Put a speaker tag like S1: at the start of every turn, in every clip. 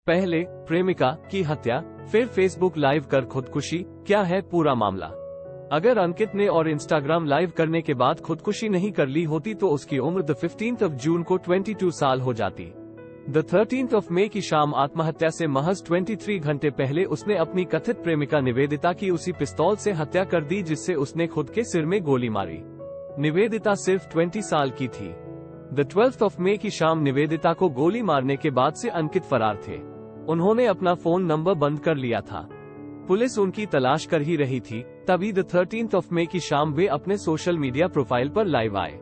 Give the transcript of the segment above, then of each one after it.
S1: पहले प्रेमिका की हत्या, फिर फेसबुक लाइव कर खुदकुशी, क्या है पूरा मामला? अगर अंकित ने और इंस्टाग्राम लाइव करने के बाद खुदकुशी नहीं कर ली होती तो उसकी उम्र द 15 जून को 22 साल हो जाती। द 13 मई की शाम आत्महत्या से महज 23 घंटे पहले उसने अपनी कथित प्रेमिका निवेदिता की उसी पिस्तौल से हत्या कर दी जिससे उसने खुद के सिर में गोली मारी। निवेदिता सिर्फ 20 साल की थी। द 12 मई की शाम निवेदिता को गोली मारने के बाद से अंकित फरार थे। उन्होंने अपना फोन नंबर बंद कर लिया था। पुलिस उनकी तलाश कर ही रही थी, तभी द 13 मई की शाम वे अपने सोशल मीडिया प्रोफाइल पर लाइव आए।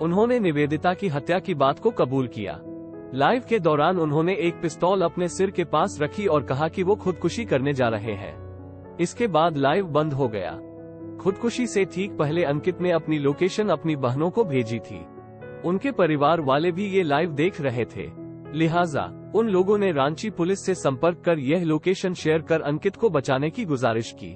S1: उन्होंने निवेदिता की हत्या की बात को कबूल किया। लाइव के दौरान उन्होंने एक पिस्तौल अपने सिर के पास रखी और कहा कि वो खुदकुशी करने जा रहे हैं। इसके बाद लाइव बंद हो गया। खुदकुशी से ठीक पहले अंकित ने अपनी लोकेशन अपनी बहनों को भेजी थी। उनके परिवार वाले भी ये लाइव देख रहे थे, लिहाजा उन लोगों ने रांची पुलिस से संपर्क कर यह लोकेशन शेयर कर अंकित को बचाने की गुजारिश की।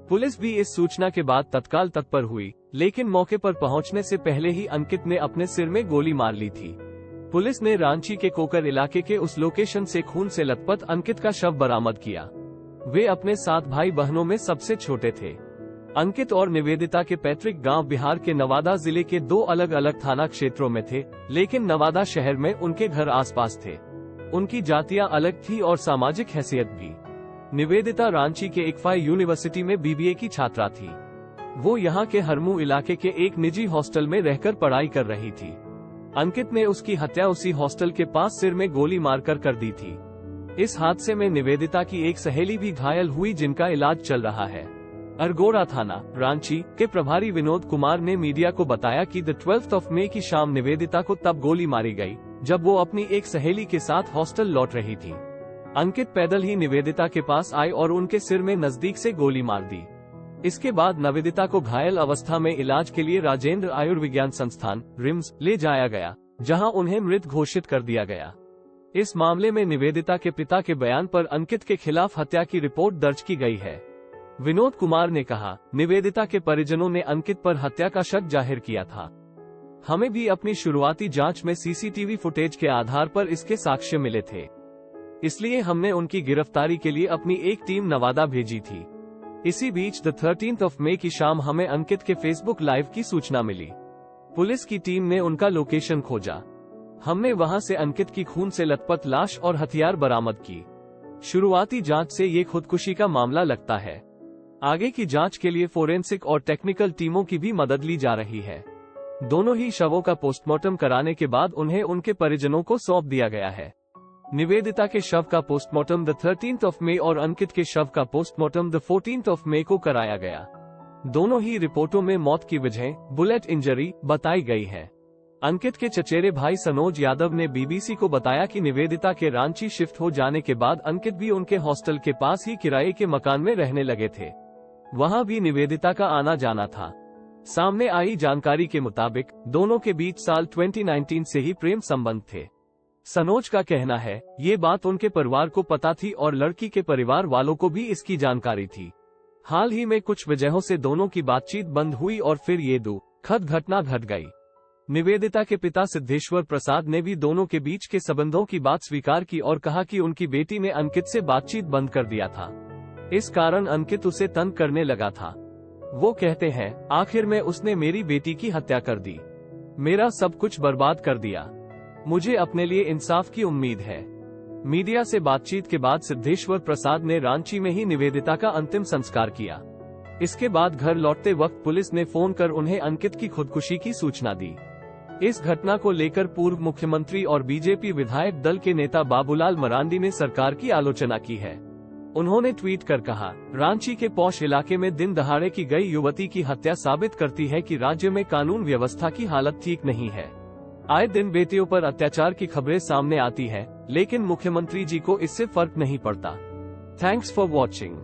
S1: पुलिस भी इस सूचना के बाद तत्काल तत्पर हुई, लेकिन मौके पर पहुंचने से पहले ही अंकित ने अपने सिर में गोली मार ली थी। पुलिस ने रांची के कोकर इलाके के उस लोकेशन से खून से लथपथ अंकित का शव बरामद किया। वे अपने 7 भाई बहनों में सबसे छोटे थे। अंकित और निवेदिता के पैतृक गांव बिहार के नवादा जिले के 2 अलग अलग थाना क्षेत्रों में थे, लेकिन नवादा शहर में उनके घर आसपास थे। उनकी जातियां अलग थी और सामाजिक हैसियत भी। निवेदिता रांची के इक्फाई यूनिवर्सिटी में बीबीए की छात्रा थी। वो यहाँ के हरमू इलाके के एक निजी हॉस्टल में रहकर पढ़ाई कर रही थी। अंकित ने उसकी हत्या उसी हॉस्टल के पास सिर में गोली मारकर कर दी थी। इस हादसे में निवेदिता की एक सहेली भी घायल हुई जिनका इलाज चल रहा है। अरगोड़ा थाना रांची के प्रभारी विनोद कुमार ने मीडिया को बताया कि द 12 मई की शाम निवेदिता को तब गोली मारी गई जब वो अपनी एक सहेली के साथ हॉस्टल लौट रही थी। अंकित पैदल ही निवेदिता के पास आए और उनके सिर में नजदीक से गोली मार दी। इसके बाद निवेदिता को घायल अवस्था में इलाज के लिए राजेंद्र आयुर्विज्ञान संस्थान रिम्स ले जाया गया, जहां उन्हें मृत घोषित कर दिया गया। इस मामले में निवेदिता के पिता के बयान पर अंकित के खिलाफ हत्या की रिपोर्ट दर्ज की गई है। विनोद कुमार ने कहा, निवेदिता के परिजनों ने अंकित पर हत्या का शक जाहिर किया था। हमें भी अपनी शुरुआती जांच में सीसीटीवी फुटेज के आधार पर इसके साक्ष्य मिले थे, इसलिए हमने उनकी गिरफ्तारी के लिए अपनी एक टीम नवादा भेजी थी। इसी बीच द 13 मई की शाम हमें अंकित के फेसबुक लाइव की सूचना मिली। पुलिस की टीम ने उनका लोकेशन खोजा। हमने वहां से अंकित की खून से लथपथ लाश और हथियार बरामद की। शुरुआती जांच से ये खुदकुशी का मामला लगता है। आगे की जांच के लिए फोरेंसिक और टेक्निकल टीमों की भी मदद ली जा रही है। दोनों ही शवों का पोस्टमार्टम कराने के बाद उन्हें उनके परिजनों को सौंप दिया गया है। निवेदिता के शव का पोस्टमार्टम द 13 मई और अंकित के शव का पोस्टमार्टम द 14 मई को कराया गया। दोनों ही रिपोर्टों में मौत की वजह बुलेट इंजरी बताई गई है। अंकित के चचेरे भाई सनोज यादव ने बीबीसी को बताया कि निवेदिता के रांची शिफ्ट हो जाने के बाद अंकित भी उनके हॉस्टल के पास ही किराए के मकान में रहने लगे थे। वहां भी निवेदिता का आना जाना था। सामने आई जानकारी के मुताबिक दोनों के बीच साल 2019 से ही प्रेम संबंध थे। सनोज का कहना है, ये बात उनके परिवार को पता थी और लड़की के परिवार वालों को भी इसकी जानकारी थी। हाल ही में कुछ वजहों से दोनों की बातचीत बंद हुई और फिर ये दुखद घटना घट गई। निवेदिता के पिता सिद्धेश्वर प्रसाद ने भी दोनों के बीच के संबंधों की बात स्वीकार की और कहा कि उनकी बेटी ने अंकित से बातचीत बंद कर दिया था। इस कारण अंकित उसे तंग करने लगा था। वो कहते हैं, आखिर में उसने मेरी बेटी की हत्या कर दी, मेरा सब कुछ बर्बाद कर दिया। मुझे अपने लिए इंसाफ की उम्मीद है। मीडिया से बातचीत के बाद सिद्धेश्वर प्रसाद ने रांची में ही निवेदिता का अंतिम संस्कार किया। इसके बाद घर लौटते वक्त पुलिस ने फोन कर उन्हें अंकित की खुदकुशी की सूचना दी। इस घटना को लेकर पूर्व मुख्यमंत्री और बीजेपी विधायक दल के नेता बाबूलाल मरांडी ने सरकार की आलोचना की है। उन्होंने ट्वीट कर कहा, रांची के पौष इलाके में दिन दहाड़े की गई युवती की हत्या साबित करती है कि राज्य में कानून व्यवस्था की हालत ठीक नहीं है। आए दिन बेटियों पर अत्याचार की खबरें सामने आती है, लेकिन मुख्यमंत्री जी को इससे फर्क नहीं पड़ता। Thanks for watching.